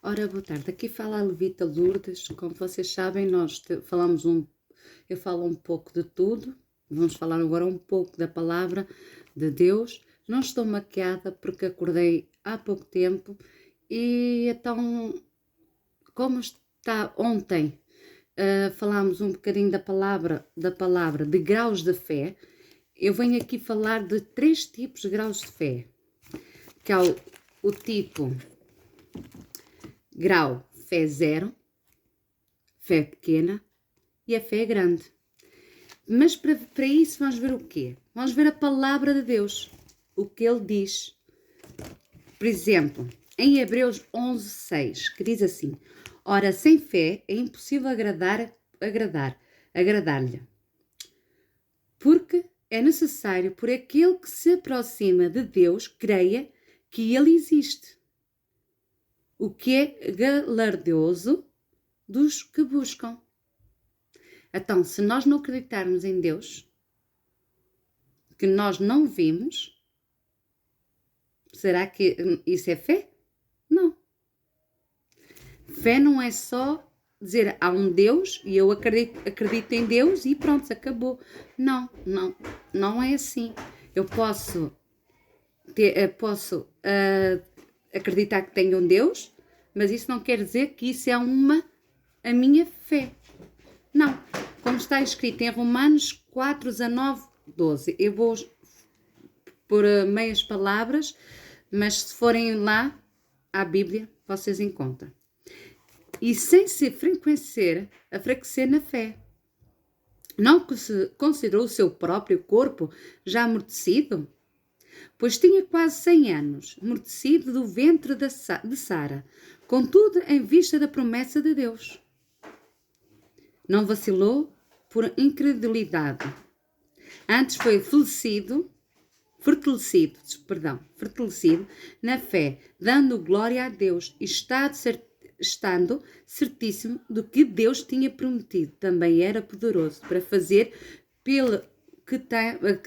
Ora, boa tarde. Aqui fala a Levita Lourdes. Como vocês sabem, eu falo um pouco de tudo. Vamos falar agora um pouco da palavra de Deus. Não estou maquiada porque acordei há pouco tempo e então, como está ontem, falámos um bocadinho da palavra de graus de fé. Eu venho aqui falar de 3 tipos de graus de fé, que é o tipo grau fé zero, fé pequena e a fé grande. Mas para isso vamos ver o quê? Vamos ver a palavra de Deus, o que ele diz. Por exemplo, em Hebreus 11:6, que diz assim: ora, sem fé é impossível agradar-lhe, porque é necessário por aquele que se aproxima de Deus creia que ele existe, o que é galardoso dos que buscam. Então, se nós não acreditarmos em Deus, que nós não vimos, será que isso é fé? Não. Fé não é só dizer há um Deus e eu acredito em Deus e pronto, acabou. Não é assim. Eu posso acreditar que tenho um Deus, mas isso não quer dizer que isso é a minha fé. Não. Como está escrito em Romanos 4, 19, 12. Eu vou por meias palavras, mas se forem lá à Bíblia, vocês encontram. E sem se enfraquecer na fé. Não considerou o seu próprio corpo já amortecido? Pois tinha quase 100 anos, amortecido do ventre de Sara, contudo em vista da promessa de Deus. Não vacilou por incredulidade. Antes foi fortalecido na fé, dando glória a Deus, e estando certíssimo do que Deus tinha prometido. Também era poderoso para fazer, pelo que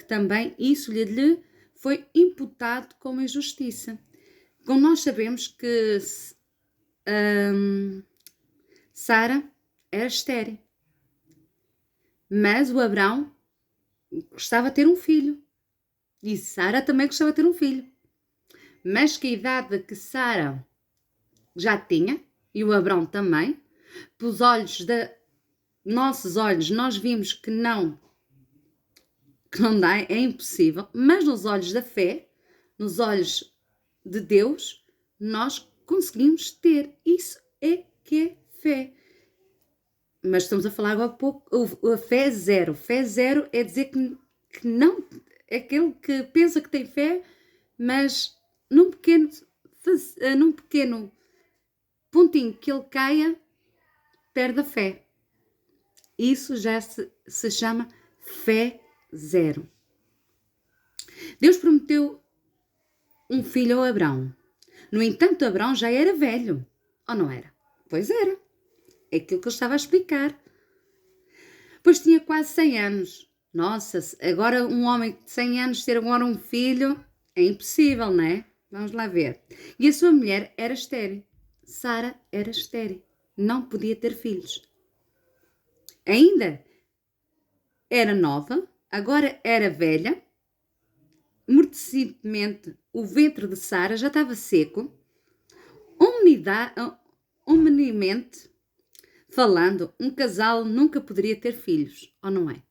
também isso lhe foi imputado como injustiça. Como nós sabemos que Sara era estéril, mas o Abraão gostava de ter um filho. E Sara também gostava de ter um filho. Mas que a idade que Sara já tinha, e o Abraão também, pelos nossos olhos, nós vimos que não dá, é impossível, mas nos olhos da fé, nos olhos de Deus, nós conseguimos ter. Isso é que é fé. Mas estamos a falar agora há pouco, a fé zero. Fé zero é dizer que não, é aquele que pensa que tem fé, mas num pequeno pontinho que ele caia, perde a fé. Isso já se chama fé zero. Deus prometeu um filho ao Abraão. No entanto, Abraão já era velho. Ou não era? Pois era. É aquilo que eu estava a explicar. Pois tinha quase 100 anos. Nossa, agora um homem de 100 anos ter agora um filho é impossível, não é? Vamos lá ver. E a sua mulher era estéril. Sara era estéril. Não podia ter filhos. Ainda era nova, agora era velha. Amortecidamente, o ventre de Sara já estava seco. Humanamente falando, um casal nunca poderia ter filhos, ou não é?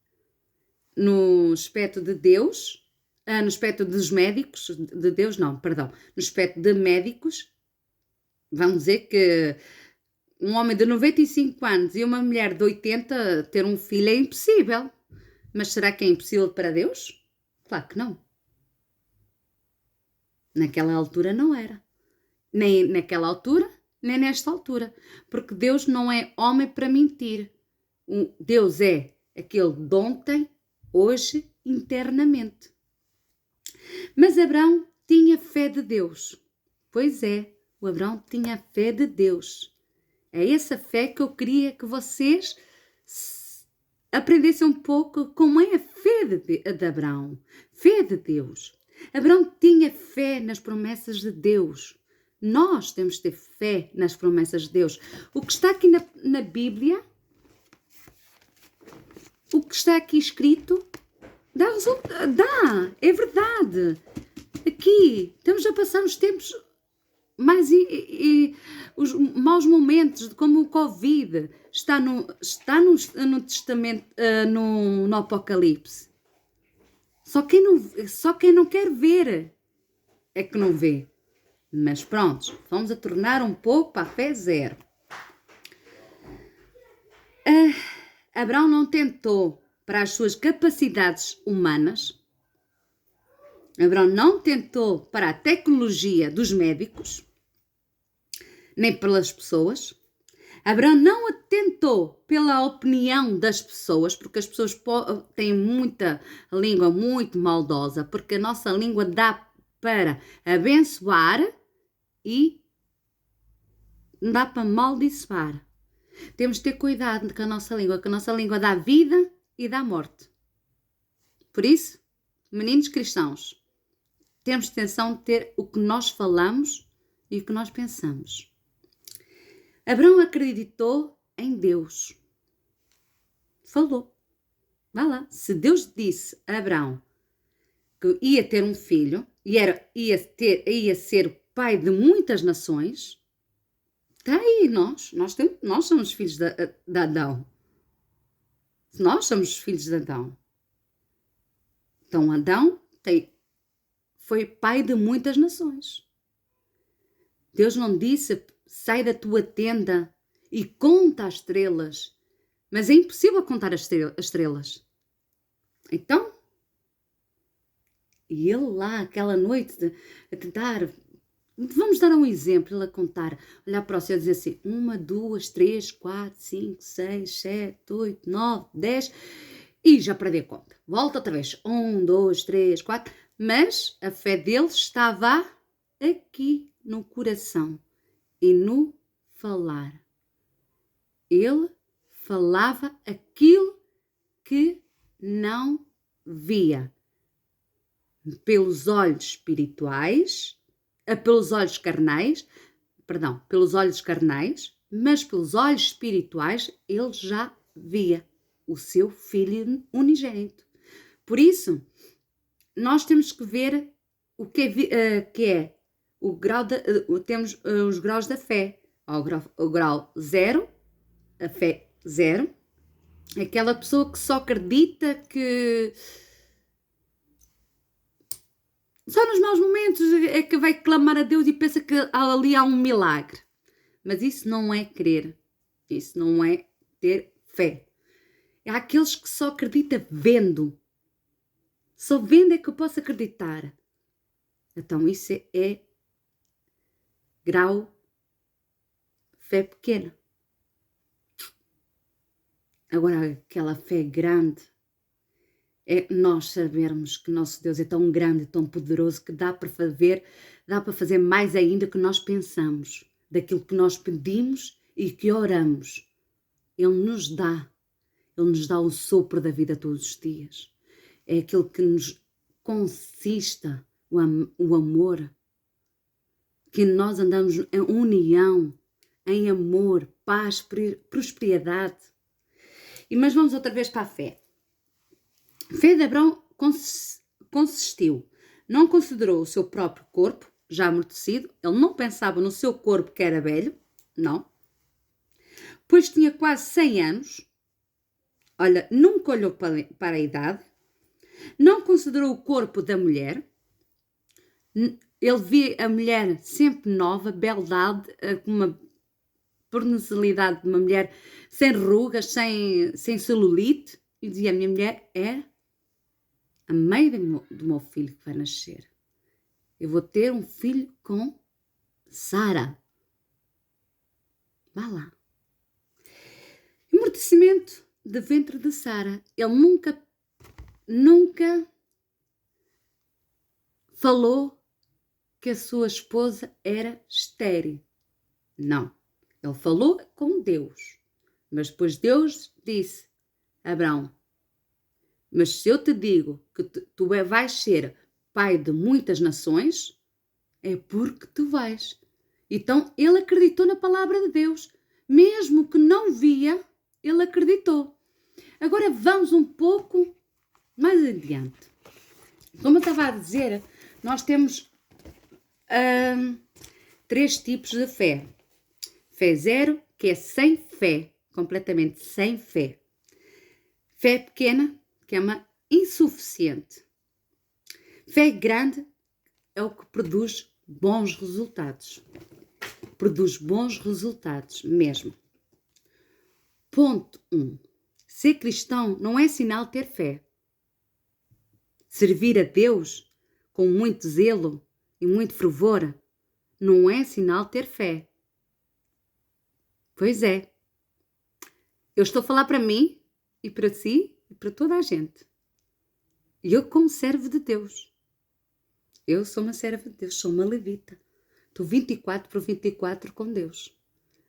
No aspecto de Deus, no aspecto dos médicos, de Deus não, perdão, no aspecto de médicos, vamos dizer que um homem de 95 anos e uma mulher de 80 ter um filho é impossível. Mas será que é impossível para Deus? Claro que não. Naquela altura não era. Nem naquela altura, nem nesta altura. Porque Deus não é homem para mentir. Deus é aquele de ontem, hoje, internamente. Mas Abraão tinha fé de Deus. Pois é, o Abraão tinha a fé de Deus. É essa fé que eu queria que vocês aprendessem um pouco como é a fé de Abraão. Fé de Deus. Abraão tinha fé nas promessas de Deus. Nós temos de ter fé nas promessas de Deus. O que está aqui na Bíblia, o que está aqui escrito, dá resultado. Dá, é verdade. Aqui, estamos a passar os tempos mais os maus momentos, como o Covid, está no Testamento, no Apocalipse. Só quem não quer ver é que não vê. Mas pronto, vamos a tornar um pouco para a fé zero. Abraão não tentou para as suas capacidades humanas. Abraão não tentou para a tecnologia dos médicos, nem pelas pessoas. Abraão não tentou pela opinião das pessoas, porque as pessoas têm muita língua muito maldosa, porque a nossa língua dá para abençoar e dá para amaldiçoar. Temos de ter cuidado com a nossa língua, que a nossa língua dá vida e dá morte. Por isso, meninos cristãos, temos atenção de ter o que nós falamos e o que nós pensamos. Abraão acreditou em Deus. Falou. Vá lá. Se Deus disse a Abraão que ia ter um filho e ia ser o pai de muitas nações, está aí nós somos filhos de Adão. Nós somos filhos de Adão. Então Adão foi pai de muitas nações. Deus não disse, sai da tua tenda e conta as estrelas. Mas é impossível contar as estrelas. Então, e ele lá, aquela noite, a tentar, vamos dar um exemplo, ele a contar, olhar para o céu e dizer assim, 1, 2, 3, 4, 5, 6, 7, 8, 9, 10, e já perdi a conta. Volta outra vez, 1, 2, 3, 4, mas a fé dele estava aqui no coração e no falar. Ele falava aquilo que não via. Pelos olhos espirituais, pelos olhos carnais, mas pelos olhos espirituais ele já via o seu filho unigênito. Por isso, nós temos que ver o que é o grau temos os graus da fé. O grau 0, a fé 0, aquela pessoa que só acredita que só nos maus momentos é que vai clamar a Deus e pensa que ali há um milagre. Mas isso não é crer. Isso não é ter fé. Há aqueles que só acreditam vendo. Só vendo é que eu posso acreditar. Então isso é grau fé pequena. Agora aquela fé grande é nós sabermos que nosso Deus é tão grande, tão poderoso, que dá para fazer mais ainda do que nós pensamos, daquilo que nós pedimos e que oramos. Ele nos dá o sopro da vida todos os dias. É aquilo que nos consista o amor, que nós andamos em união, em amor, paz, prosperidade. Mas vamos outra vez para a fé. A fé de Abraão consistiu, não considerou o seu próprio corpo, já amortecido, ele não pensava no seu corpo que era velho, não, pois tinha quase 100 anos, olha, nunca olhou para a idade, não considerou o corpo da mulher, ele via a mulher sempre nova, beldade, com uma personalidade de uma mulher sem rugas, sem celulite, e dizia, a minha mulher é a mãe do meu filho que vai nascer. Eu vou ter um filho com Sara. Vá lá. Amortecimento de ventre de Sara. Ele nunca falou que a sua esposa era estéril. Não. Ele falou com Deus. Mas depois Deus disse, Abraão, mas se eu te digo que tu vais ser pai de muitas nações, é porque tu vais. Então, ele acreditou na palavra de Deus. Mesmo que não via, ele acreditou. Agora vamos um pouco mais adiante. Como eu estava a dizer, nós temos 3 tipos de fé. Fé zero, que é sem fé, completamente sem fé. Fé pequena, que é uma insuficiente. Fé grande é o que produz bons resultados. Produz bons resultados mesmo. Ponto 1. Ser cristão não é sinal de ter fé. Servir a Deus com muito zelo e muito fervor não é sinal de ter fé. Pois é. Eu estou a falar para mim e para si e para toda a gente. E eu como servo de Deus. Eu sou uma serva de Deus, sou uma levita. Estou 24/24 com Deus.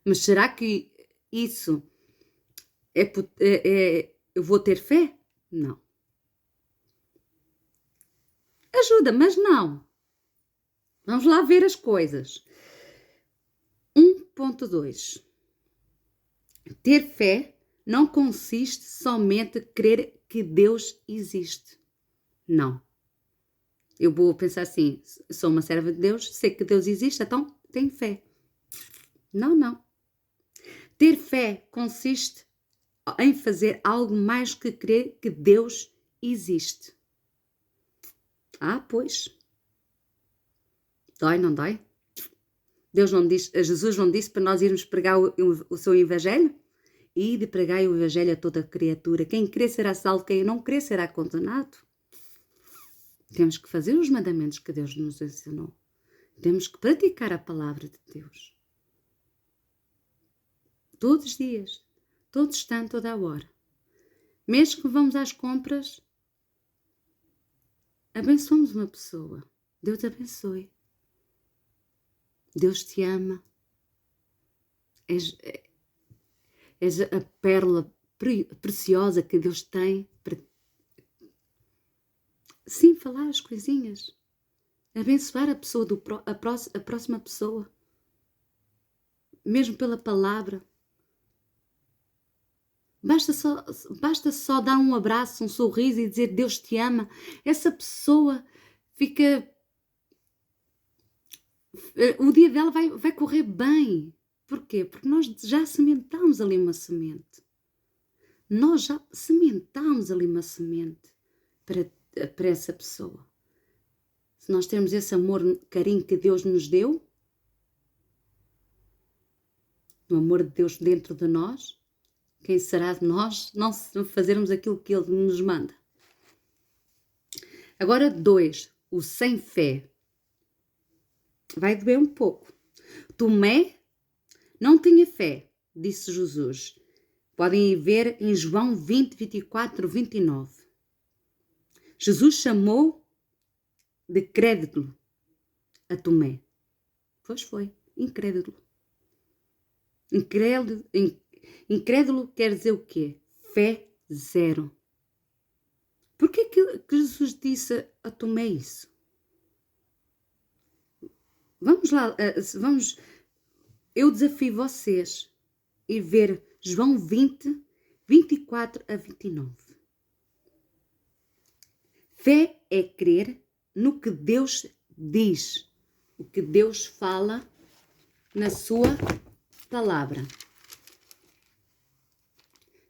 Mas será que isso eu vou ter fé? Não. Ajuda, mas não. Vamos lá ver as coisas. 1.2. Ter fé não consiste somente em crer que Deus existe. Não. Eu vou pensar assim, sou uma serva de Deus, sei que Deus existe, então tenho fé. Não. Ter fé consiste em fazer algo mais que crer que Deus existe. Pois. Dói, não dói? Jesus não disse para nós irmos pregar o seu evangelho? E de pregar o evangelho a toda criatura. Quem crê será salvo, quem não crê será condenado. Temos que fazer os mandamentos que Deus nos ensinou. Temos que praticar a palavra de Deus. Todos os dias, todo instante, toda a hora. Mesmo que vamos às compras, abençoamos uma pessoa. Deus abençoe. Deus te ama. És a pérola preciosa que Deus tem para... Sim, falar as coisinhas. Abençoar a pessoa, a próxima pessoa. Mesmo pela palavra. Basta só dar um abraço, um sorriso e dizer Deus te ama. Essa pessoa fica... O dia dela vai correr bem. Porquê? Porque nós já sementámos ali uma semente. Nós já sementámos ali uma semente para essa pessoa. Se nós temos esse amor, carinho que Deus nos deu, o amor de Deus dentro de nós, quem será de nós não fazermos aquilo que Ele nos manda? Agora 2, o sem fé. Vai doer um pouco. Tomé não tinha fé, disse Jesus. Podem ver em João 20, 24, 29. Jesus chamou de crédulo a Tomé. Pois foi, incrédulo. Incrédulo quer dizer o quê? Fé zero. Por que Jesus disse a Tomé isso? Vamos lá, eu desafio vocês a ver João 20, 24 a 29. Fé é crer no que Deus diz, o que Deus fala na sua palavra.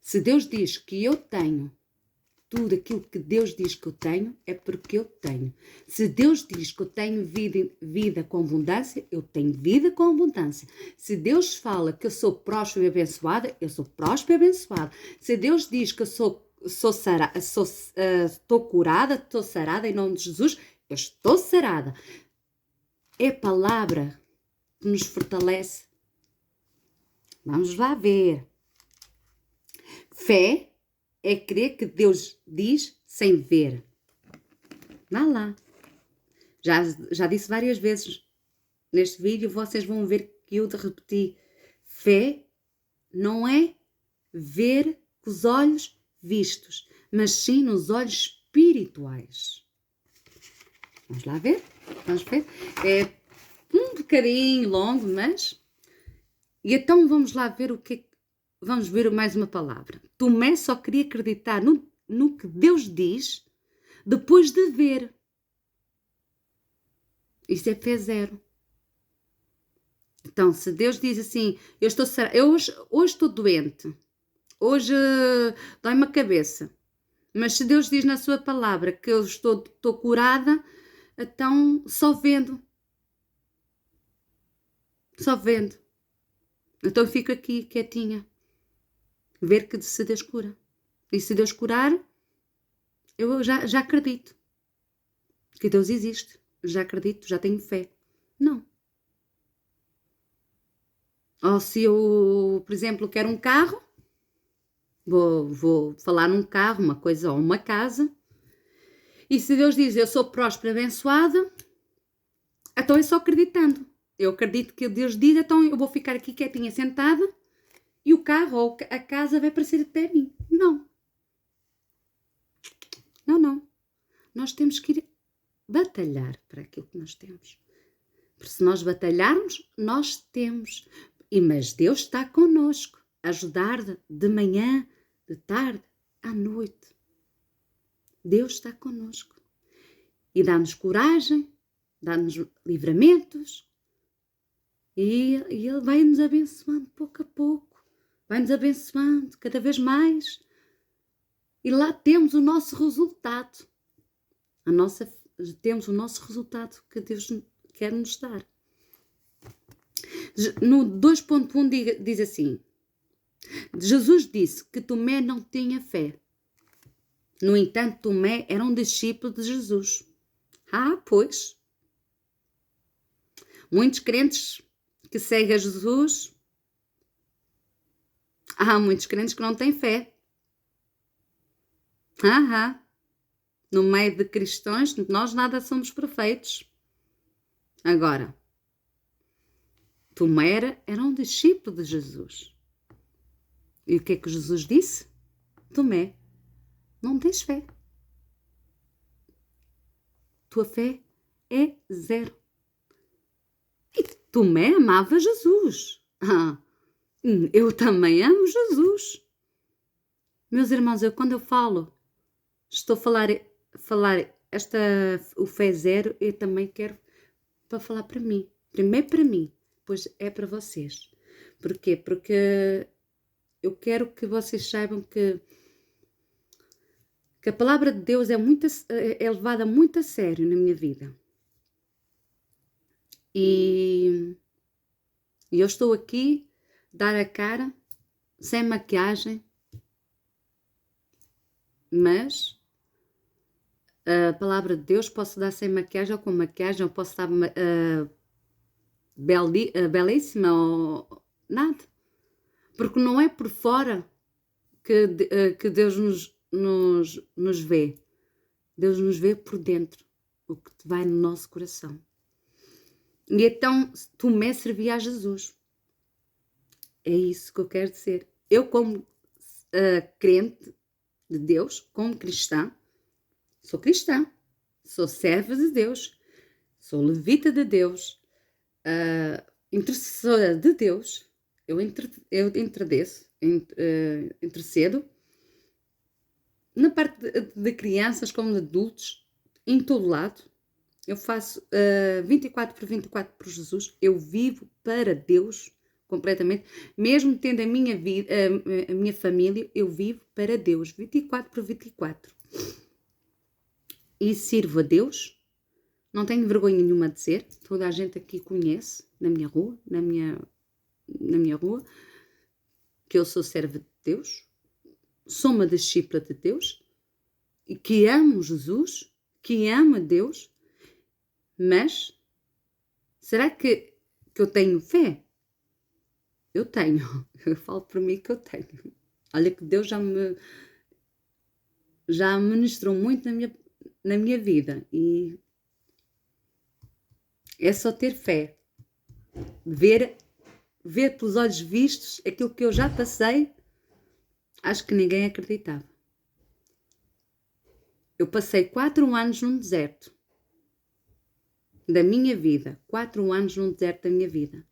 Se Deus diz que eu tenho tudo aquilo que Deus diz que eu tenho, é porque eu tenho. Se Deus diz que eu tenho vida com abundância, eu tenho vida com abundância. Se Deus fala que eu sou próspera e abençoada, eu sou próspera e abençoada. Se Deus diz que eu estou curada, estou sarada em nome de Jesus, eu estou sarada. É a palavra que nos fortalece. Vamos lá ver. Fé é crer que Deus diz sem ver. Vá lá. Já disse várias vezes neste vídeo, vocês vão ver que eu te repeti. Fé não é ver com os olhos vistos, mas sim nos olhos espirituais. Vamos lá ver? Vamos ver? um bocadinho longo, mas... E então vamos lá ver o que... Vamos ver mais uma palavra. Tomé só queria acreditar no que Deus diz depois de ver. Isso é fé zero. Então, se Deus diz assim, eu hoje estou doente, hoje dói-me a cabeça, mas se Deus diz na sua palavra que eu estou curada, então só vendo. Só vendo. Então eu fico aqui quietinha, ver que se Deus cura. E se Deus curar, eu já acredito que Deus existe. Já acredito, já tenho fé. Não. Ou se eu, por exemplo, quero um carro, vou falar num carro, uma coisa ou uma casa, e se Deus diz eu sou próspera, abençoada, então é só acreditando. Eu acredito que Deus diz, então eu vou ficar aqui quietinha sentada e o carro ou a casa vai aparecer até mim. Não. Não, não. Nós temos que ir batalhar para aquilo que nós temos. Porque se nós batalharmos, nós temos. Mas Deus está connosco, a ajudar de manhã, de tarde, à noite. Deus está connosco. E dá-nos coragem, dá-nos livramentos. E Ele vai-nos abençoando pouco a pouco. Vai-nos abençoando cada vez mais. E lá temos o nosso resultado. Temos o nosso resultado que Deus quer nos dar. No 2.1 diz assim: Jesus disse que Tomé não tinha fé. No entanto, Tomé era um discípulo de Jesus. Pois. Muitos crentes que seguem a Jesus, há muitos crentes que não têm fé. No meio de cristãos, nós nada somos perfeitos. Agora, Tomé era um discípulo de Jesus. E o que é que Jesus disse? Tomé, não tens fé. Tua fé é zero. E Tomé amava Jesus. Eu também amo Jesus. Meus irmãos, quando eu falo, estou a falar o fé zero, eu também quero para falar para mim. Primeiro para mim, depois é para vocês. Porquê? Porque eu quero que vocês saibam que a palavra de Deus é levada muito a sério na minha vida. E eu estou aqui, dar a cara, sem maquiagem, mas a palavra de Deus posso dar sem maquiagem ou com maquiagem, ou posso estar belíssima ou nada. Porque não é por fora que Deus nos vê. Deus nos vê por dentro, o que vai no nosso coração. E então Tomé servia a Jesus. É isso que eu quero dizer. Eu, como crente de Deus, como cristã, sou serva de Deus, sou levita de Deus, intercessora de Deus. Eu intercedo na parte de crianças como de adultos, em todo lado. Eu faço 24/24 por Jesus. Eu vivo para Deus completamente. Mesmo tendo a minha vida, a minha família, eu vivo para Deus 24/24. E sirvo a Deus. Não tenho vergonha nenhuma de dizer. Toda a gente aqui conhece, na minha rua, que eu sou serva de Deus. Sou uma discípula de Deus. E que amo Jesus, que amo a Deus. Mas, será que eu tenho fé? Eu tenho. Eu falo por mim que eu tenho. Olha que Deus já ministrou muito na minha vida. E é só ter fé. Ver pelos olhos vistos aquilo que eu já passei. Acho que ninguém acreditava. Eu passei 4 anos num deserto. da minha vida, 4 anos no deserto da minha vida,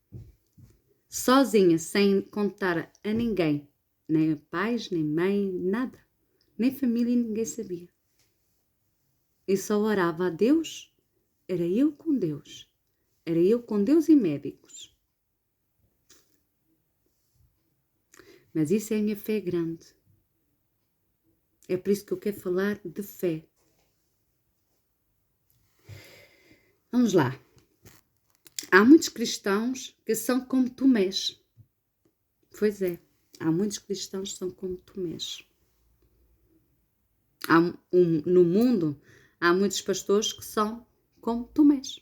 sozinha, sem contar a ninguém, nem pais, nem mãe, nada, nem família, ninguém sabia. E só orava a Deus, era eu com Deus e médicos. Mas isso é a minha fé grande. É por isso que eu quero falar de fé. Vamos lá. Há muitos cristãos que são como Tomés. Pois é, há muitos cristãos que são como Tomés. No mundo, há muitos pastores que são como Tomés.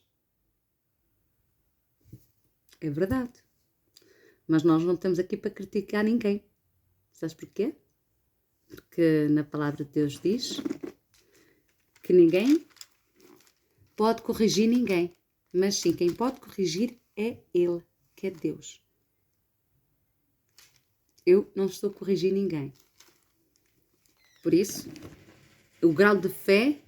É verdade. Mas nós não estamos aqui para criticar ninguém. Sabes porquê? Porque na palavra de Deus diz que ninguém pode corrigir ninguém. Mas sim, quem pode corrigir é Ele, que é Deus. Eu não estou a corrigir ninguém. Por isso, o grau de fé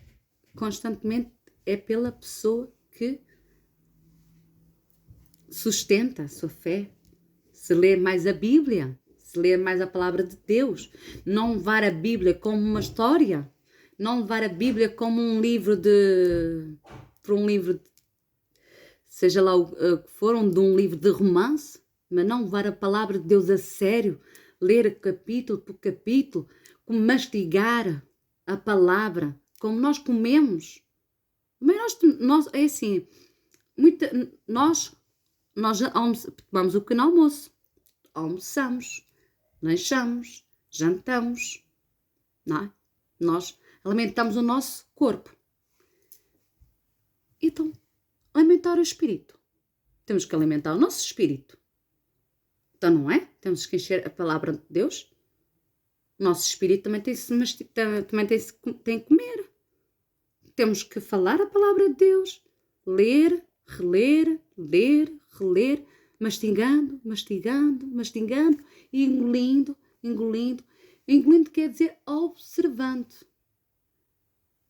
constantemente é pela pessoa que sustenta a sua fé. Se ler mais a Bíblia, se ler mais a palavra de Deus, não levar a Bíblia como uma história, não levar a Bíblia como um livro seja lá o que for, de um livro de romance, mas não levar a palavra de Deus a sério, ler capítulo por capítulo, como mastigar a palavra, como nós comemos. Mas nós é assim, nós tomamos o pequeno almoço, almoçamos, lanchamos, jantamos, não é? Nós alimentamos o nosso corpo. Então, alimentar o espírito. Temos que alimentar o nosso espírito. Então, não é? Temos que encher a palavra de Deus. O nosso espírito também tem que comer. Temos que falar a palavra de Deus. Ler, reler, mastigando e engolindo. Engolindo quer dizer observando.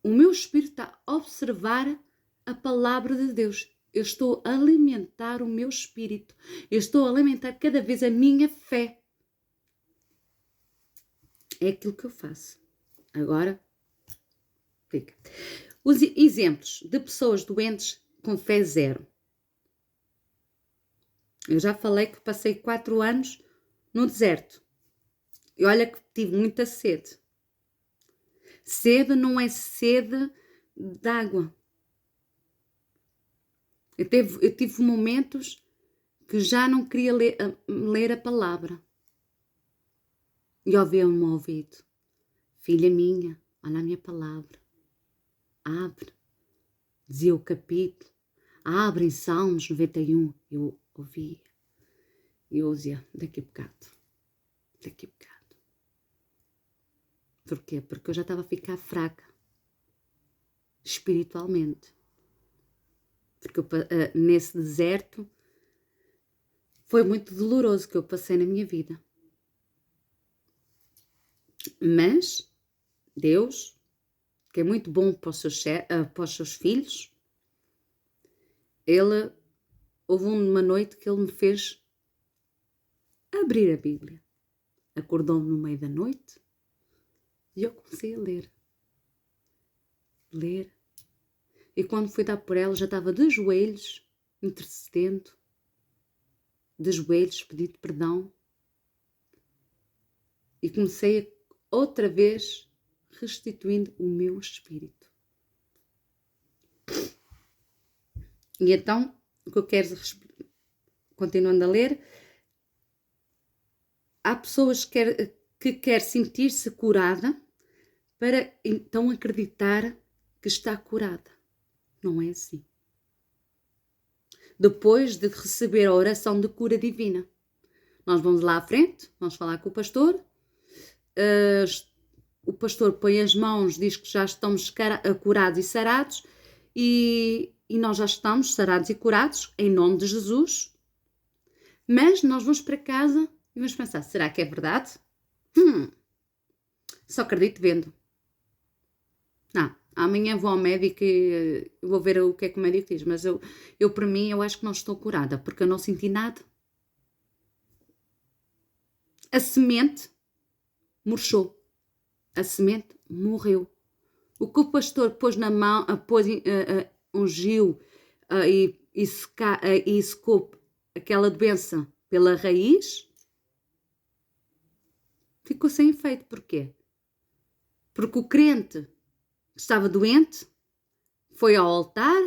O meu espírito está a observar a palavra de Deus. Eu estou a alimentar o meu espírito. Eu estou a alimentar cada vez a minha fé. É aquilo que eu faço. Agora, fica. Os exemplos de pessoas doentes com fé zero. Eu já falei que passei 4 anos no deserto. E olha que tive muita sede. Sede não é sede de água. Eu tive momentos que já não queria ler a palavra. E ouviu-me ao ouvido. Filha minha, olha a minha palavra. Abre. Dizia o capítulo. Abre em Salmos 91. Eu ouvia. E eu dizia, daqui a bocado. Porquê? Porque eu já estava a ficar fraca. Espiritualmente. Porque nesse deserto foi muito doloroso que eu passei na minha vida. Mas Deus, que é muito bom para os seus filhos, houve uma noite que Ele me fez abrir a Bíblia. Acordou-me no meio da noite e eu comecei a ler. E quando fui dar por ela, já estava de joelhos, intercedendo, de joelhos, pedindo perdão. E comecei outra vez restituindo o meu espírito. E então, o que eu quero, continuando a ler, há pessoas que querem sentir-se curada para então acreditar que está curada. Não é assim. Depois de receber a oração de cura divina, nós vamos lá à frente, vamos falar com o pastor. O pastor põe as mãos, diz que já estamos curados e sarados, e nós já estamos sarados e curados, em nome de Jesus. Mas nós vamos para casa e vamos pensar, será que é verdade? Só acredito vendo. Não, Amanhã vou ao médico e vou ver o que é que o médico diz, mas eu para mim, eu acho que não estou curada, porque eu não senti nada. A semente murchou. A semente morreu. O que o pastor pôs na mão, ungiu e secou aquela doença pela raiz, ficou sem efeito. Porquê? Porque o crente que estava doente foi ao altar,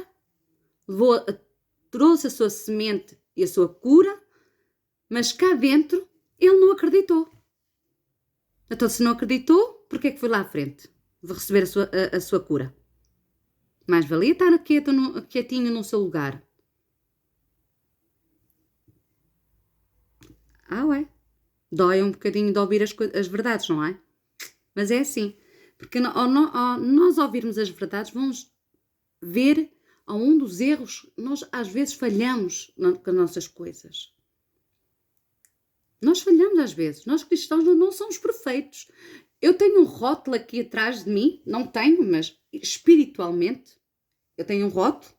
trouxe a sua semente e a sua cura, mas cá dentro ele não acreditou. Então, se não acreditou, porquê é que foi lá à frente? Vou receber a sua cura. Mais valia estar quietinho no seu lugar. Ué. Dói um bocadinho de ouvir as verdades, não é? Mas é assim. Porque ao nós ouvirmos as verdades, vamos ver aonde dos erros nós às vezes falhamos com as nossas coisas. Nós falhamos às vezes. Nós cristãos não somos perfeitos. Eu tenho um rótulo aqui atrás de mim. Não tenho, mas espiritualmente eu tenho um rótulo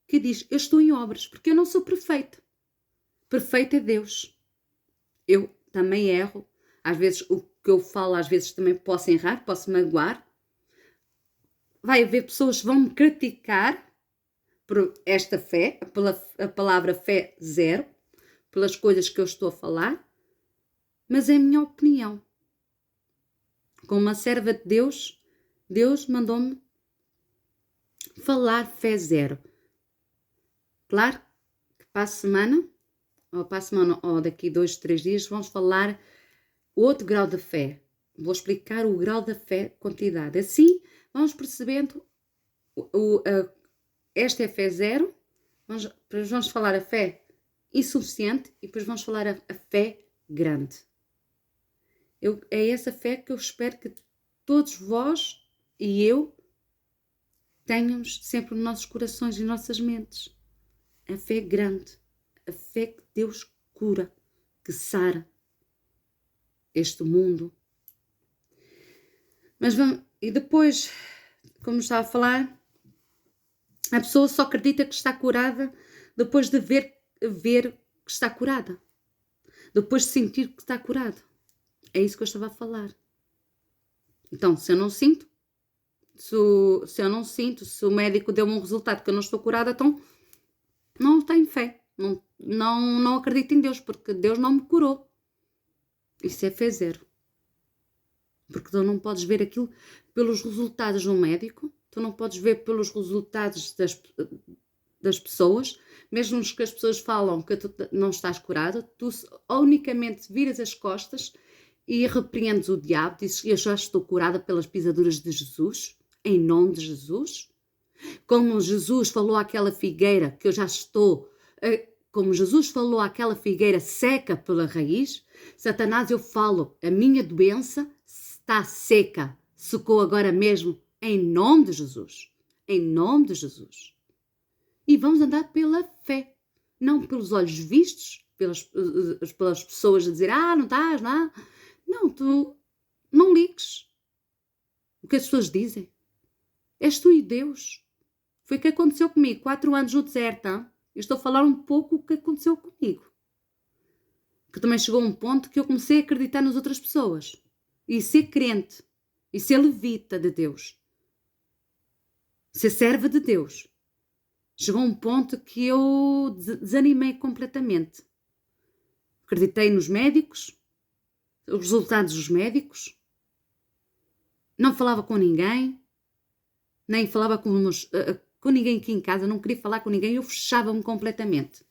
que diz: eu estou em obras, porque eu não sou perfeita. Perfeito é Deus. Eu também erro. Às vezes o que eu falo, às vezes também posso errar, posso magoar. Vai haver pessoas que vão me criticar por esta fé, pela a palavra fé zero, pelas coisas que eu estou a falar, mas é a minha opinião. Como uma serva de Deus, Deus mandou-me falar fé zero. Claro que para a semana, ou daqui 2, 3 dias, vamos falar outro grau de fé. Vou explicar o grau da fé, quantidade. Assim, vamos percebendo esta é fé zero, depois vamos falar a fé insuficiente e depois vamos falar a fé grande. É essa fé que eu espero que todos vós e eu tenhamos sempre nos nossos corações e nossas mentes. A fé grande, a fé que Deus cura, que sara este mundo. Mas e depois, como estava a falar, a pessoa só acredita que está curada depois de ver que está curada. Depois de sentir que está curada. É isso que eu estava a falar. Então, se eu não sinto, se o médico deu-me um resultado que eu não estou curada, então não tenho fé. Não acredito em Deus, porque Deus não me curou. Isso é fé zero. Porque tu não podes ver aquilo pelos resultados de um médico, tu não podes ver pelos resultados das pessoas, mesmo que as pessoas falam que tu não estás curado, tu unicamente viras as costas e repreendes o diabo, dizes: eu já estou curada pelas pisaduras de Jesus, em nome de Jesus. Como Jesus falou àquela figueira, que eu já estou, como Jesus falou àquela figueira seca pela raiz, Satanás, eu falo, a minha doença está seca, secou agora mesmo, em nome de Jesus. Em nome de Jesus. E vamos andar pela fé, não pelos olhos vistos, pelas pessoas a dizer: não estás, não. Não, tu não ligues o que as pessoas dizem. És tu e Deus. Foi o que aconteceu comigo, 4 anos no deserto. Hein? Eu estou a falar um pouco o que aconteceu comigo. Que também chegou a um ponto que eu comecei a acreditar nas outras pessoas. E ser crente. E ser levita de Deus. Ser serva de Deus. Chegou a um ponto que eu desanimei completamente. Acreditei nos médicos, os resultados dos médicos. Não falava com ninguém. Nem falava com ninguém aqui em casa. Não queria falar com ninguém. Eu fechava-me completamente.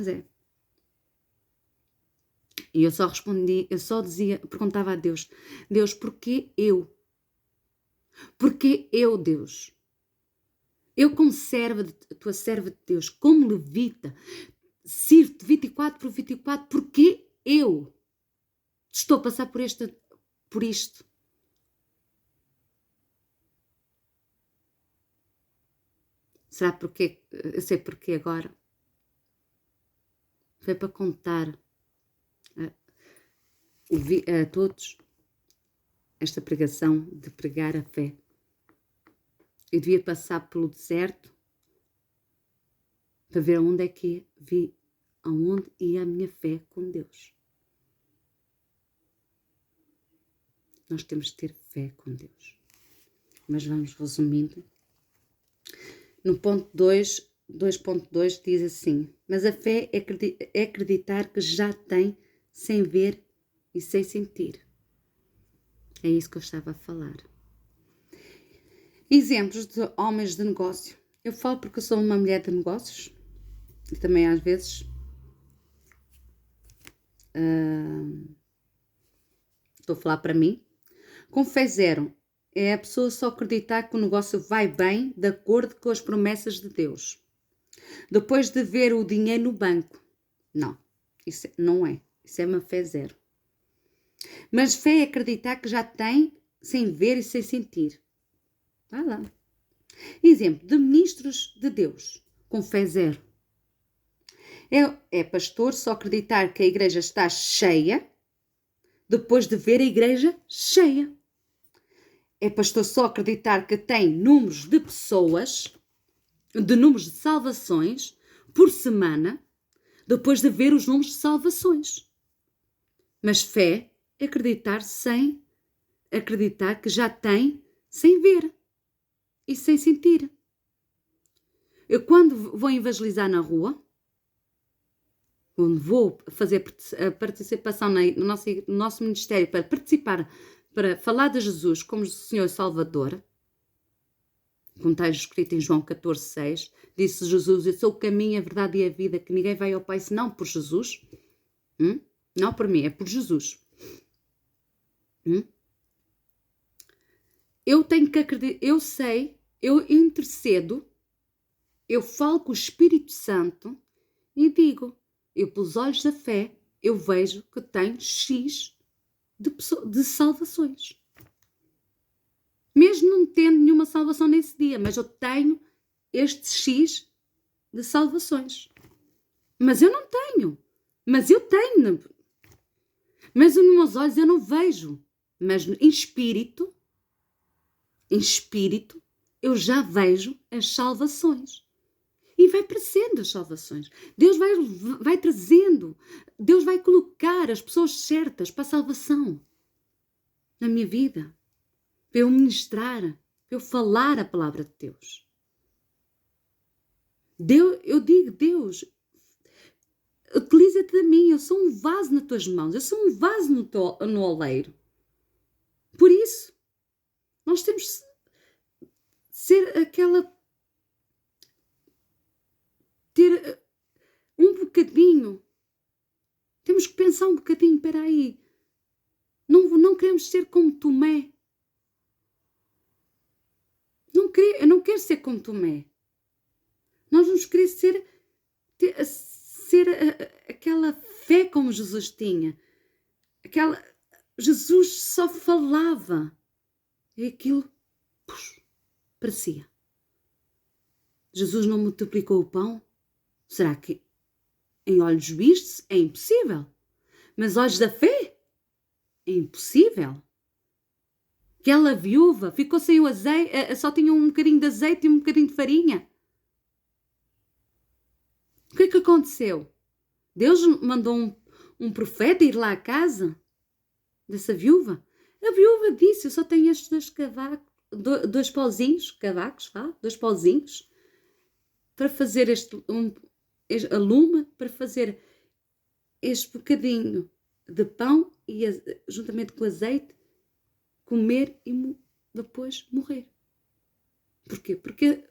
Zé. E eu só respondia, perguntava a Deus: Deus, porquê eu? Porquê eu, Deus? Eu, como tua serva de Deus, como levita, sirvo-te 24/24, porquê eu estou a passar por isto? Será porque? Eu sei porquê agora. Foi para contar a todos esta pregação de pregar a fé. Eu devia passar pelo deserto para ver aonde ia a minha fé com Deus. Nós temos de ter fé com Deus. Mas vamos resumindo. No ponto 2.2 diz assim: mas a fé é acreditar que já tem sem ver e sem sentir. É isso que eu estava a falar. Exemplos de homens de negócio. Eu falo porque eu sou uma mulher de negócios e também às vezes estou a falar para mim. Com fé zero é a pessoa só acreditar que o negócio vai bem de acordo com as promessas de Deus. Depois de ver o dinheiro no banco. Não, isso não é. Isso é uma fé zero. Mas fé é acreditar que já tem sem ver e sem sentir. Vai lá. Exemplo de ministros de Deus com fé zero. É pastor só acreditar que a igreja está cheia depois de ver a igreja cheia. É pastor só acreditar que tem números de pessoas, de números de salvações por semana, depois de ver os números de salvações. Mas fé é acreditar sem acreditar que já tem sem ver e sem sentir. Eu quando vou evangelizar na rua, quando vou fazer a participação no nosso ministério para participar, para falar de Jesus como Senhor e Salvador, como está escrito em João 14,6, disse Jesus: eu sou o caminho, a verdade e a vida, que ninguém vai ao Pai senão por Jesus. Não por mim, é por Jesus. Eu tenho que acreditar, eu sei, eu intercedo, eu falo com o Espírito Santo e digo, eu pelos olhos da fé, eu vejo que tenho X de salvações. Mesmo não tendo nenhuma salvação nesse dia, mas eu tenho este X de salvações. Mas eu não tenho. Mas eu tenho. Mas nos meus olhos eu não vejo. Mas em espírito, eu já vejo as salvações. E vai aparecendo as salvações. Deus vai trazendo. Deus vai colocar as pessoas certas para a salvação na minha vida. Para eu ministrar, para eu falar a palavra de Deus. Eu digo, Deus, utiliza-te de mim, eu sou um vaso nas tuas mãos, eu sou um vaso no oleiro. Por isso, nós temos de ser ter um bocadinho, temos que pensar um bocadinho, espera aí, não queremos ser como Tomé. Eu não quero ser como Tomé. Nós vamos querer ser aquela fé como Jesus tinha. Jesus só falava. E aquilo parecia. Jesus não multiplicou o pão? Será que em olhos vistos é impossível? Mas olhos da fé? É impossível. Aquela viúva ficou sem o azeite, só tinha um bocadinho de azeite e um bocadinho de farinha. O que é que aconteceu? Deus mandou um profeta ir lá à casa dessa viúva. A viúva disse, eu só tenho estes dois pauzinhos, dois pauzinhos, para fazer a lume, para fazer este bocadinho de pão e juntamente com azeite, comer e depois morrer. Porquê? Porque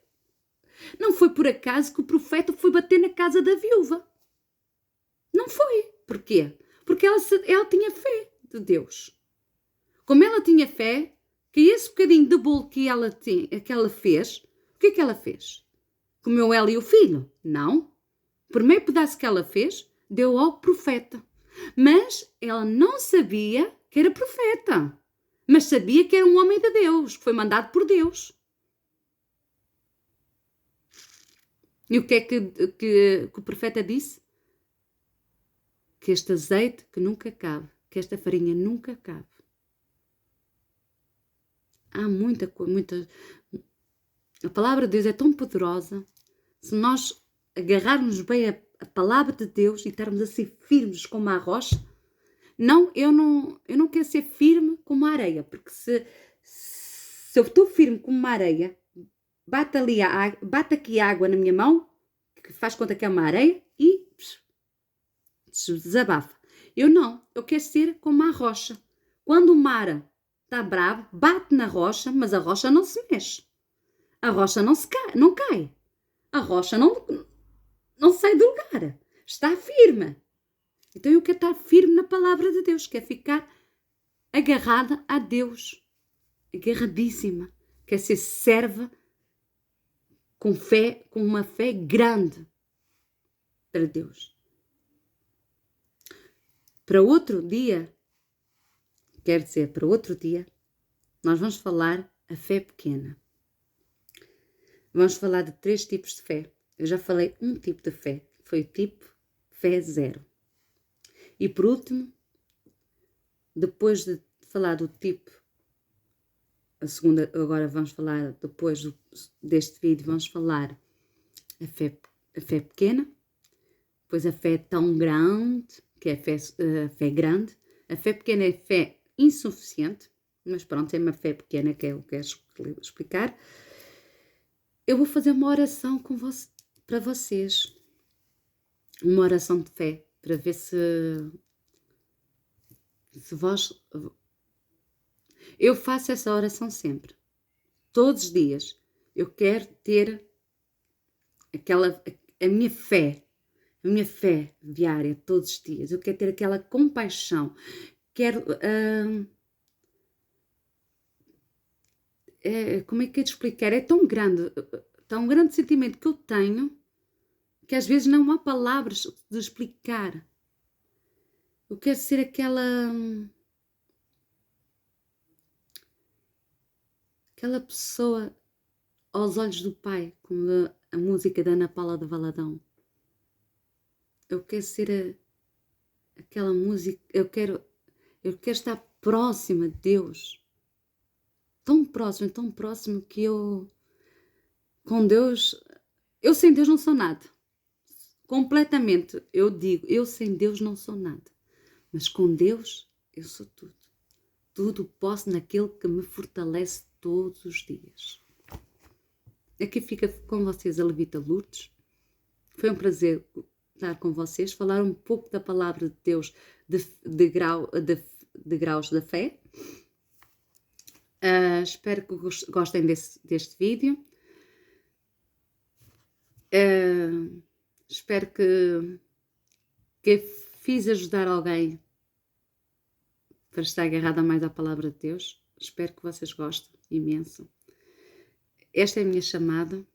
não foi por acaso que o profeta foi bater na casa da viúva. Não foi. Porquê? Porque ela tinha fé de Deus. Como ela tinha fé, que esse bocadinho de bolo que ela fez, o que é que ela fez? Comeu ela e o filho? Não. O primeiro pedaço que ela fez, deu ao profeta. Mas ela não sabia que era profeta. Mas sabia que era um homem de Deus, que foi mandado por Deus. E o que é que o profeta disse? Que este azeite que nunca cabe, que esta farinha nunca cabe. Há muita coisa, a palavra de Deus é tão poderosa. Se nós agarrarmos bem a palavra de Deus e estarmos assim firmes como a rocha, eu não quero ser firme como a areia, porque se eu estou firme como uma areia, bate aqui a água na minha mão, que faz conta que é uma areia, e desabafa. Eu quero ser como a rocha. Quando o mar está bravo, bate na rocha, mas a rocha não se mexe. A rocha não cai. A rocha não sai do lugar. Está firme. Então eu quero estar firme na palavra de Deus, quero ficar agarrada a Deus, agarradíssima, quero ser serva com fé, com uma fé grande para Deus. Para outro dia, nós vamos falar a fé pequena. Vamos falar de 3 tipos de fé. Eu já falei um tipo de fé, foi o tipo fé 0. E por último, depois de falar do tipo, a segunda, agora vamos falar, depois deste vídeo, vamos falar a fé pequena, depois a fé tão grande, que é a fé grande. A fé pequena é fé insuficiente, mas pronto, é uma fé pequena que eu quero explicar. Eu vou fazer uma oração para vocês, uma oração de fé, para ver se vós... Eu faço essa oração sempre, todos os dias. Eu quero ter a minha fé diária, todos os dias. Eu quero ter aquela compaixão. Quero... como é que eu te explicar? É tão grande sentimento que eu tenho, que às vezes não há palavras de explicar. Eu quero ser aquela pessoa aos olhos do Pai, como a música da Ana Paula de Valadão. Eu quero ser aquela música, eu quero estar próxima de Deus, tão próximo que com Deus, eu sem Deus não sou nada, completamente, eu digo, eu sem Deus não sou nada, mas com Deus eu sou tudo posso naquele que me fortalece todos os dias. Aqui fica com vocês a Levita Lourdes. Foi um prazer estar com vocês, falar um pouco da palavra de Deus, de graus da fé. Espero que gostem deste vídeo. Espero que fiz ajudar alguém para estar agarrada mais à palavra de Deus. Espero que vocês gostem imenso. Esta é a minha chamada.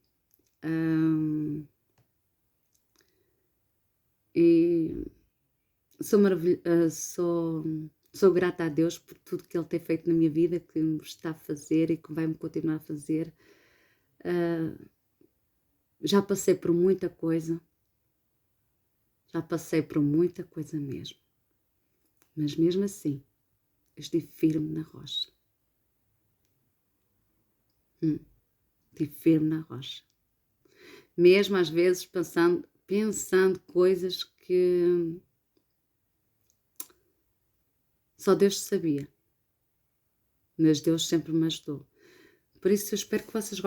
E sou grata a Deus por tudo que Ele tem feito na minha vida, que me está a fazer e que vai-me continuar a fazer. Já passei por muita coisa. Mesmo. Mas mesmo assim, eu estive firme na rocha. Estive firme na rocha. Mesmo às vezes pensando coisas que só Deus sabia. Mas Deus sempre me ajudou. Por isso eu espero que vocês gostem.